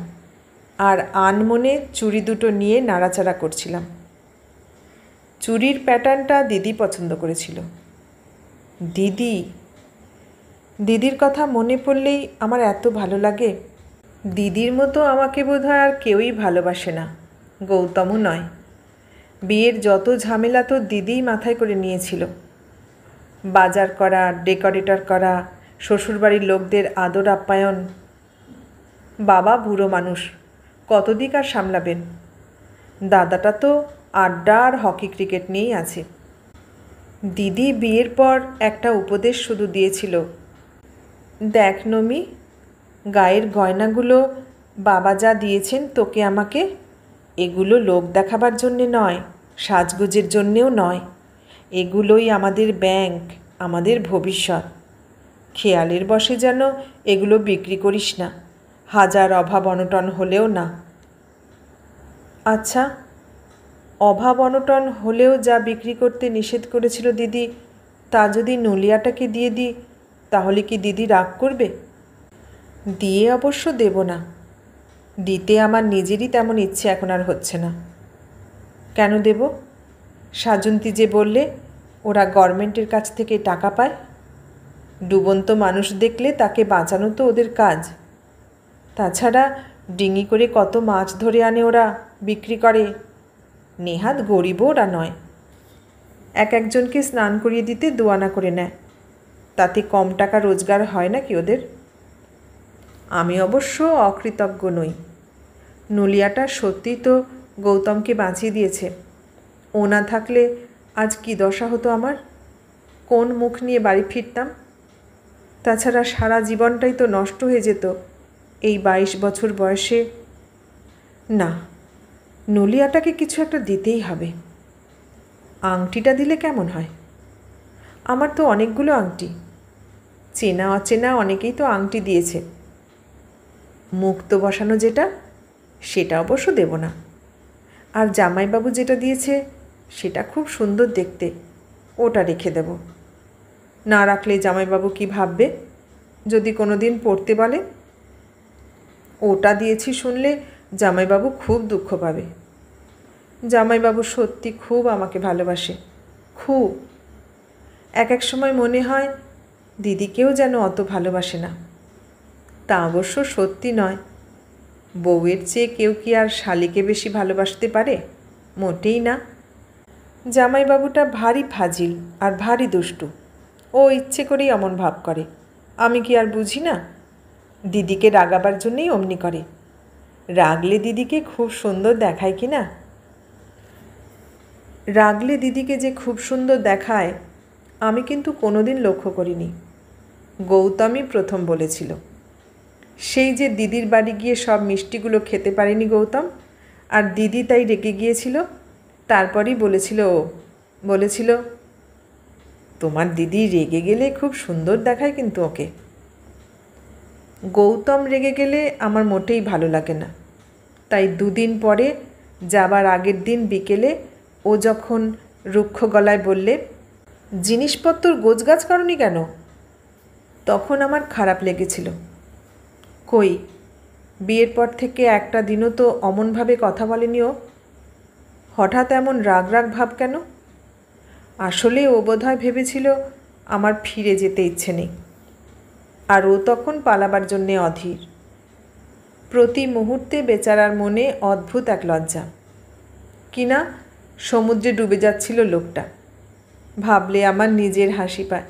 আর আনমনে চুড়ি দুটো নিয়ে নাড়াচাড়া করছিলাম। চুড়ির প্যাটার্নটা দিদি পছন্দ করেছিল। দিদির কথা মনে পড়লেই আমার এত ভালো লাগে। দিদির মতো আমাকে বোধহয় আর কেউই ভালোবাসে না, গৌতমও নয়। বিয়ের যত ঝামেলা তো দিদিই মাথায় করে নিয়েছিল। বাজার করা, ডেকোরেটর করা, শ্বশুরবাড়ির লোকদের আদর আপ্যায়ন। বাবা বুড়ো মানুষ, কতদিক আর সামলাবেন। দাদাটা তো আড্ডা আর হকি ক্রিকেট নিয়েই আছে। দিদি বিয়ের পর একটা উপদেশ শুধু দিয়েছিল, দেখ নমি, গায়ের গয়নাগুলো বাবা যা দিয়েছেন তোকে আমাকে, এগুলো লোক দেখাবার জন্যে নয়, সাজগোজের জন্যেও নয়। এগুলোই আমাদের ব্যাংক, আমাদের ভবিষ্যৎ। খেয়ালের বশে যেন এগুলো বিক্রি করিস না, হাজার অভাব অনটন হলেও না। আচ্ছা, অভাব অনটন হলেও যা বিক্রি করতে নিষেধ করেছিল দিদি, তা যদি নুলিয়াটাকে দিয়ে দিই, তাহলে কি দিদি রাগ করবে? দিয়ে অবশ্য দেব না। দিতে আমার নিজেরই তেমন ইচ্ছে এখন আর হচ্ছে না। কেন দেব? সাজন্তী যে বললে ওরা গভর্নমেন্টের কাছ থেকে টাকা পায়। ডুবন্ত মানুষ দেখলে তাকে বাঁচানো তো ওদের কাজ। তাছাড়া ডিঙি করে কত মাছ ধরে আনে ওরা, বিক্রি করে। নেহাত গরিবও ওরা নয়। একজনকে স্নান করিয়ে দিতে 2 আনা করে নেয়, তাতে কম টাকা রোজগার হয় না কি ওদের? আমি অবশ্য অকৃতজ্ঞ নই। নুলিয়াটা সত্যি তো গৌতমকে বাঁচিয়ে দিয়েছে। ও না থাকলে আজ কি দশা হতো আমার? কোন মুখ নিয়ে বাড়ি ফিরতাম? তাছাড়া সারা জীবনটাই তো নষ্ট হয়ে যেত এই 22 বছর বয়সে। না, নুলিয়াটাকে কিছু একটা দিতেই হবে। আংটিটা দিলে কেমন হয়? আমার তো অনেকগুলো আংটি, চেনা অচেনা অনেকেই তো আংটি দিয়েছে। মুক্ত বসানো যেটা, সেটা অবশ্য দেব না। আর জামাইবাবু যেটা দিয়েছে সেটা খুব সুন্দর দেখতে, ওটা রেখে দেব। না রাখলে জামাইবাবু কি ভাববে যদি কোনো দিন পড়তে বলে? ওটা দিয়েছি শুনলে জামাইবাবু খুব দুঃখ পাবে। জামাইবাবু সত্যি খুব আমাকে ভালোবাসে, খুব। এক সময় মনে হয় দিদিকেও যেন অত ভালোবাসে না। তা অবশ্য সত্যি নয়। বউয়ের চেয়ে কেউ কি আর শালিকে বেশি ভালোবাসতে পারে? মোটেই না। জামাইবাবুটা ভারী ফাজিল আর ভারী দুষ্টু। ও ইচ্ছে করেই অমন ভাব করে। আমি কি আর বুঝি না? দিদিকে রাগাবার জন্যেই অমনি করে। রাগলে দিদিকে খুব সুন্দর দেখায় কি না? রাগলে দিদিকে যে খুব সুন্দর দেখায় আমি কিন্তু কোনোদিন লক্ষ্য করিনি। গৌতমই প্রথম বলেছিল। সেই যে দিদির বাড়ি গিয়ে সব মিষ্টিগুলো খেতে পারেনি গৌতম, আর দিদি তাই রেগে গিয়েছিল। তারপরই বলেছিল, তোমার দিদি রেগে গেলে খুব সুন্দর দেখায় কিন্তু ওকে। গৌতম রেগে গেলে আমার মোটেই ভালো লাগে না, তাই দুদিন পরে যাবার আগের দিন বিকেলে ও যখন রুক্ষ গলায় বললে, জিনিসপত্র গোছগাছ করনি কেন, তখন আমার খারাপ লেগেছিল। কই, বিয়ের পর থেকে একটা দিনও তো অমনভাবে কথা বলেনি ও। হঠাৎ এমন রাগ রাগ ভাব কেন? আসলে ও বোধহয় ভেবেছিল আমার ফিরে যেতে ইচ্ছে নেই, আর ও তখন পালাবার জন্যে অধীর। প্রতি মুহূর্তে বেচারার মনে অদ্ভুত এক লজ্জা, কিনা সমুদ্রে ডুবে যাচ্ছিল লোকটা। ভাবলে আমার নিজের হাসি পায়।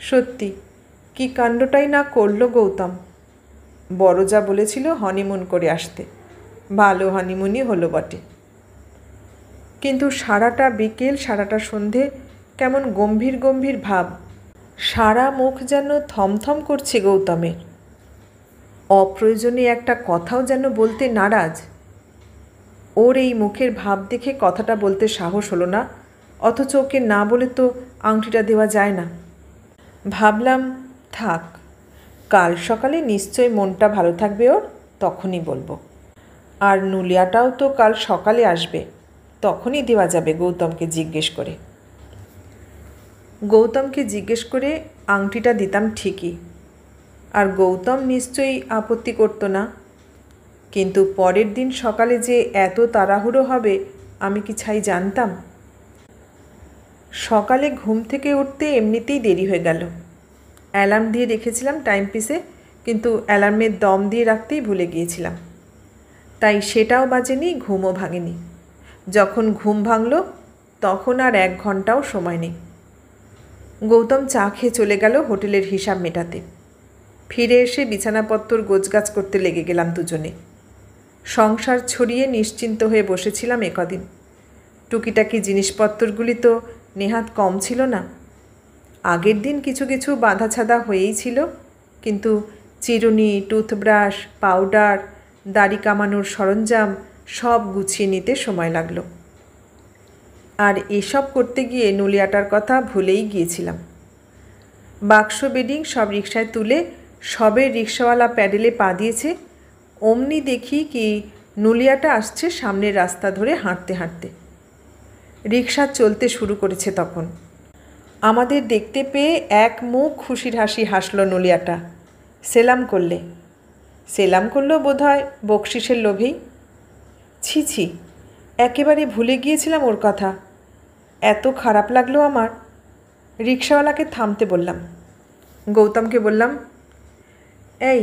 সত্যি কি কাণ্ডটাই না করলো গৌতম। বড় যা বলেছিল হনিমুন করে আসতে, ভালো হনিমুনই হলো বটে। কিন্তু সারাটা বিকেল সারাটা সন্ধে কেমন গম্ভীর গম্ভীর ভাব, সারা মুখ যেন থমথম করছে গৌতমের। অপ্রয়োজনে একটা কথাও যেন বলতে নারাজ। ওর এই মুখের ভাব দেখে কথাটা বলতে সাহস হলো না, অথচ ওকে না বলে তো আংটিটা দেওয়া যায় না। ভাবলাম থাক, কাল সকালে নিশ্চয় মনটা ভালো থাকবে ওর, তখনই বলবো। আর নুলিয়াটাও তো কাল সকালে আসবে, তখনই দেওয়া যাবে গৌতমকে জিজ্ঞেস করে। গৌতমকে জিজ্ঞেস করে আংটিটা দিতাম ঠিকই, আর গৌতম নিশ্চয়ই আপত্তি করতো না। কিন্তু পরের দিন সকালে যে এত তাড়াহুড়ো হবে আমি কি ছাই জানতাম? সকালে ঘুম থেকে উঠতে এমনিতেই দেরি হয়ে গেল। অ্যালার্ম দিয়ে রেখেছিলাম টাইম পিসে, কিন্তু অ্যালার্মের দম দিয়ে রাখতেই ভুলে গিয়েছিলাম, তাই সেটাও বাজেনি, ঘুমও ভাঙেনি। যখন ঘুম ভাঙল তখন আর 1 ঘন্টাও সময় নেই। গৌতম চা খেয়ে চলে গেল হোটেলের হিসাব মেটাতে। ফিরে এসে বিছানাপত্তর গোছগাছ করতে লেগে গেলাম দুজনে। সংসার ছড়িয়ে নিশ্চিন্ত হয়ে বসেছিলাম একদিন। টুকিটাকি জিনিসপত্রগুলি তো নেহাত কম ছিল না। আগের দিন কিছু কিছু বাঁধাছাদা হয়েই ছিল, কিন্তু চিরুনি, টুথব্রাশ, পাউডার, দাড়ি কামানোর সরঞ্জাম সব গুছিয়ে নিতে সময় লাগলো। আর এসব করতে গিয়ে নুলিয়াটার কথা ভুলেই গিয়েছিলাম। বাক্স বেডিং সব রিকশায় তুলে সবে রিকশাওয়ালা প্যাডেলে পা দিয়েছে, অমনি দেখি কি নুলিয়াটা আসছে সামনের রাস্তা ধরে হাঁটতে হাঁটতে। রিকশা চলতে শুরু করেছে তখন। আমাদের দেখতে পেয়ে এক মুখ খুশির হাসি হাসল নুলিয়াটা। সেলাম করলো বোধহয় বকশিসের লোভেই। ছি ছি, একেবারে ভুলে গিয়েছিলাম ওর কথা। এত খারাপ লাগলো আমার। রিকশাওয়ালাকে থামতে বললাম। গৌতমকে বললাম, এই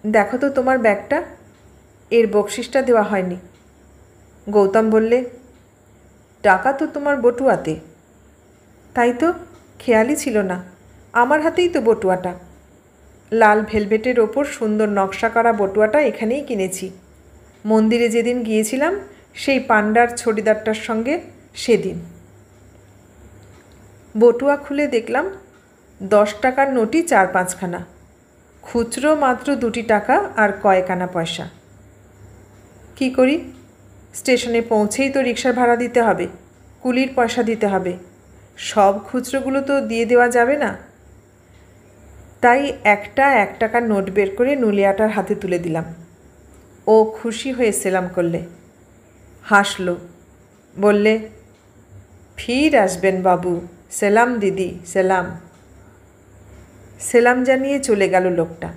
দেখো তো তোমার ব্যাগটা, এর বকশিসটা দেওয়া হয়নি। গৌতম বললে, টাকা তো তোমার বটুয়াতে। তাই তো, খেয়ালই ছিল না, আমার হাতেই তো বটুয়াটা। লাল ভেলভেটের ওপর সুন্দর নকশা করা বটুয়াটা এখানেই কিনেছি, মন্দিরে যেদিন গিয়েছিলাম সেই পান্ডার ছড়িদারটার সঙ্গে সেদিন। বটুয়া খুলে দেখলাম 10 টাকার নোটই 4-5খানা, খুচরো মাত্র 2 টাকা আর কয়েক আনা পয়সা। কি করি, স্টেশনে পৌঁছেই তো রিকশার ভাড়া দিতে হবে, কুলির পয়সা দিতে হবে, সব খুচরোগুলো তো দিয়ে দেওয়া যাবে না। তাই একটা 1 টাকার নোট বের করে নুলিয়াটার হাতে তুলে দিলাম। ও খুশি হয়ে সেলাম করলে, হাসলো, বললে, ফির আসবেন বাবু, সেলাম দিদি, সেলাম। সেলাম জানিয়ে চলে গেল লোকটা।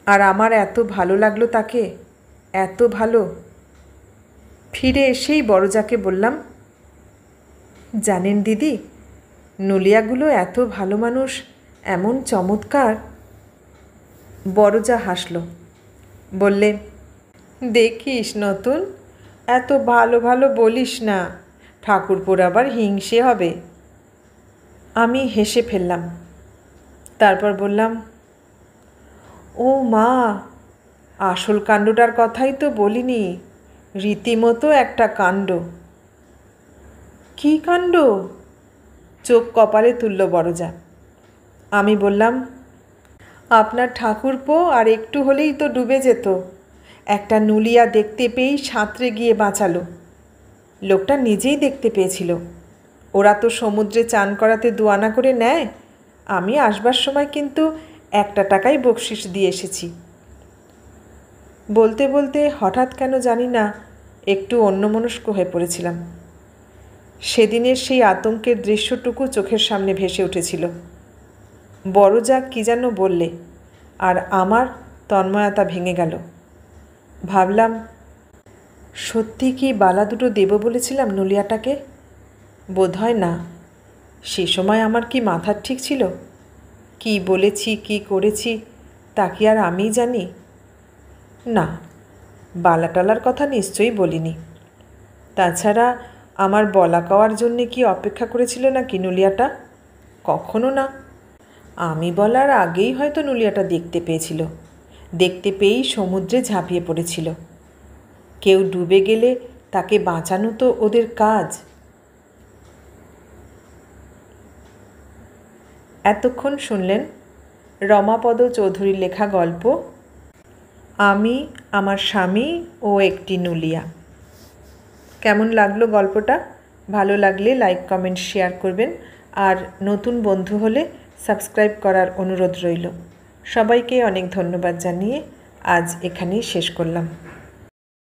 আর আমার এত ভালো লাগলো তাকে, এত ভালো। ফিরে এসেই বড়জাকে বললাম, জানেন দিদি, নুলিয়াগুলো এত ভালো মানুষ, এমন চমৎকার। বড়জা হাসল, বললে, দেখিস নতুন, এত ভালো ভালো বলিস না, ঠাকুরপোর আবার হিংসে হবে। আমি হেসে ফেললাম। তারপর বললাম, ও মা, আসল কাণ্ডটার কথাই তো বলিনি, রীতিমতো একটা কাণ্ড। কী কাণ্ড? চোখ কপালে তুলল বড়জা। আমি বললাম, আপনার ঠাকুরপো আর একটু হলেই তো ডুবে যেত, একটা নুলিয়া দেখতে পেয়েই সাঁতরে গিয়ে বাঁচালো। লোকটা নিজেই দেখতে পেয়েছিল। ওরা তো সমুদ্রে চান করাতে 2 আনা করে নেয়। আমি আসবার সময় কিন্তু 1 টাকাই বকশিশ দিয়ে এসেছি। বলতে বলতে হঠাৎ কেন জানি না একটু অন্যমনস্ক হয়ে পড়েছিলাম। সেদিনের সেই আতঙ্কের দৃশ্যটুকু চোখের সামনে ভেসে উঠেছিল। বড় যা কী যেন বললে, আর আমার তন্ময়তা ভেঙে গেল। ভাবলাম, সত্যি কি বালা দুটো দেব বলেছিলাম নুলিয়াটাকে? বোধহয় না। সে সময় আমার কি মাথার ঠিক ছিল? কি বলেছি, কি করেছি তা কি আর আমিই জানি? না, বালাটালার কথা নিশ্চয়ই বলিনি। তাছাড়া আমার বলা কওয়ার জন্যে কি অপেক্ষা করেছিল না কি নুলিয়াটা? কখনো না। আমি বলার আগেই হয়তো নুলিয়াটা দেখতে পেয়েছিল। দেখতে পেয়েই সমুদ্রে ঝাঁপিয়ে পড়েছিল। কেউ ডুবে গেলে তাকে বাঁচানো তো ওদের কাজ। এতক্ষণ শুনলেন রমাপদ চৌধুরীর লেখা গল্প আমি, আমার স্বামী ও একটি নুলিয়া। কেমন লাগলো গল্পটা? ভালো লাগলে লাইক, কমেন্ট, শেয়ার করবেন। আর নতুন বন্ধু হলে সাবস্ক্রাইব করার অনুরোধ রইল। সবাইকে অনেক ধন্যবাদ জানিয়ে আজ এখানেই শেষ করলাম।